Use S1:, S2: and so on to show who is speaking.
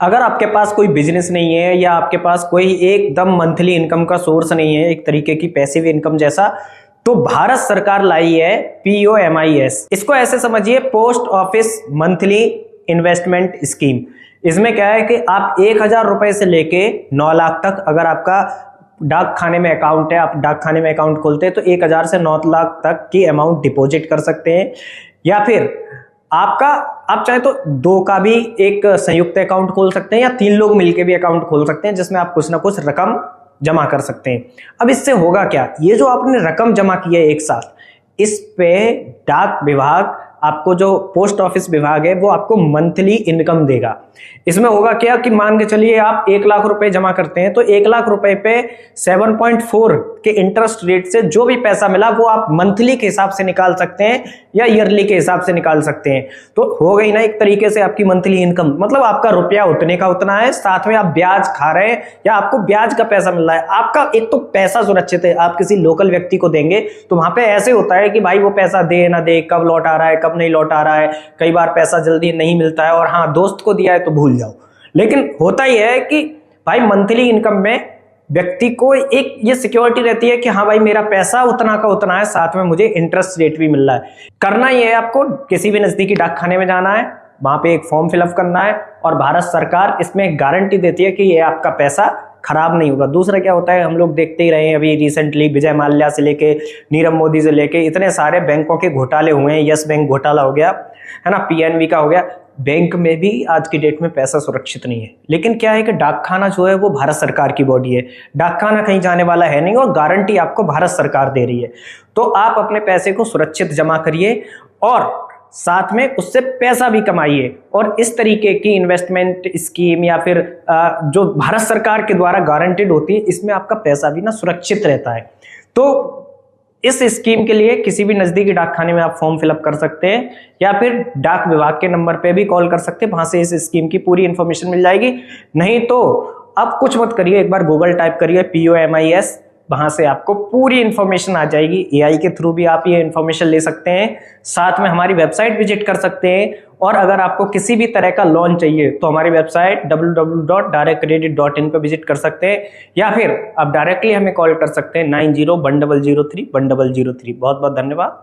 S1: अगर आपके पास कोई बिजनेस नहीं है या आपके पास कोई एकदम मंथली इनकम का सोर्स नहीं है, एक तरीके की पैसिव इनकम जैसा, तो भारत सरकार लाई है POMIS। इसको ऐसे समझिए, post office monthly investment scheme. इसमें क्या है कि आप 1,000 रुपए से लेके 9 लाख तक, अगर आपका डाक खाने में अकाउंट है, आप डाक खाने में अकाउंट खोलते हैं तो 1,000 से 9 लाख तक की अमाउंट डिपॉजिट कर सकते हैं। या फिर आप चाहे तो 2 का भी एक संयुक्त अकाउंट खोल सकते हैं, या 3 लोग मिलकर भी अकाउंट खोल सकते हैं, जिसमें आप कुछ ना कुछ रकम जमा कर सकते हैं। अब इससे होगा क्या, ये जो आपने रकम जमा की है एक साथ, इस पे डाक विभाग, आपको जो पोस्ट ऑफिस विभाग है, वो आपको मंथली इनकम देगा। इसमें होगा क्या कि मान के चलिए आप 1 लाख रुपए जमा करते हैं, तो 1 लाख रुपए पे 7.4 के इंटरेस्ट रेट से जो भी पैसा मिला वो आप मंथली के हिसाब से निकाल सकते हैं या ईयरली के हिसाब से निकाल सकते हैं। तो हो गई ना एक तरीके से आपकी मंथली इनकम, मतलब आपका रुपया उतने का उतना है, साथ में आप ब्याज खा रहे हैं या आपको ब्याज का पैसा मिल रहा है। आपका एक तो पैसा सुरक्षित है, आप किसी लोकल व्यक्ति को देंगे तो वहां पे ऐसे होता है कि भाई वो पैसा दे ना दे, कब लौट आ रहा है कब नहीं लौट आ रहा है, कई बार पैसा जल्दी नहीं मिलता है, और हाँ दोस्त को दिया है तो भूल जाओ। लेकिन होता ही है कि भाई मंथली इनकम में व्यक्ति को एक ये सिक्योरिटी रहती है कि हाँ भाई मेरा पैसा उतना का उतना है, साथ में मुझे इंटरेस्ट रेट भी मिल रहा है। करना ही है आपको, किसी भी नजदीकी डाक खाने में जाना है, वहां पे एक फॉर्म फिलअप करना है, और भारत सरकार इसमें गारंटी देती है कि ये आपका पैसा खराब नहीं होगा। दूसरा क्या होता है, हम लोग देखते ही रहे हैं, अभी रिसेंटली विजय माल्या से लेके नीरव मोदी से लेके इतने सारे बैंकों के घोटाले हुए हैं। यस बैंक घोटाला हो गया है ना, PNB का हो गया। बैंक में भी आज की डेट में पैसा सुरक्षित नहीं है। लेकिन क्या है कि डाकखाना जो है वो भारत सरकार की बॉडी है, डाकखाना कहीं जाने वाला है नहीं, और गारंटी आपको भारत सरकार दे रही है। तो आप अपने पैसे को सुरक्षित जमा करिए और साथ में उससे पैसा भी कमाइए। और इस तरीके की इन्वेस्टमेंट स्कीम या फिर जो भारत सरकार के द्वारा गारंटेड होती है, इसमें आपका पैसा भी ना सुरक्षित रहता है। तो इस स्कीम के लिए किसी भी नजदीकी डाकखाने में आप फॉर्म फिलअप कर सकते हैं, या फिर डाक विभाग के नंबर पे भी कॉल कर सकते हैं, वहां से इस स्कीम की पूरी इंफॉर्मेशन मिल जाएगी। नहीं तो अब कुछ मत करिए, एक बार गूगल टाइप करिए POMIS, वहां से आपको पूरी इंफॉर्मेशन आ जाएगी। AI के थ्रू भी आप ये इंफॉर्मेशन ले सकते हैं, साथ में हमारी वेबसाइट विजिट कर सकते हैं। और अगर आपको किसी भी तरह का लोन चाहिए तो हमारी वेबसाइट www.directcredit.in पे विजिट कर सकते हैं, या फिर आप डायरेक्टली हमें कॉल कर सकते हैं 9010031003। बहुत बहुत धन्यवाद।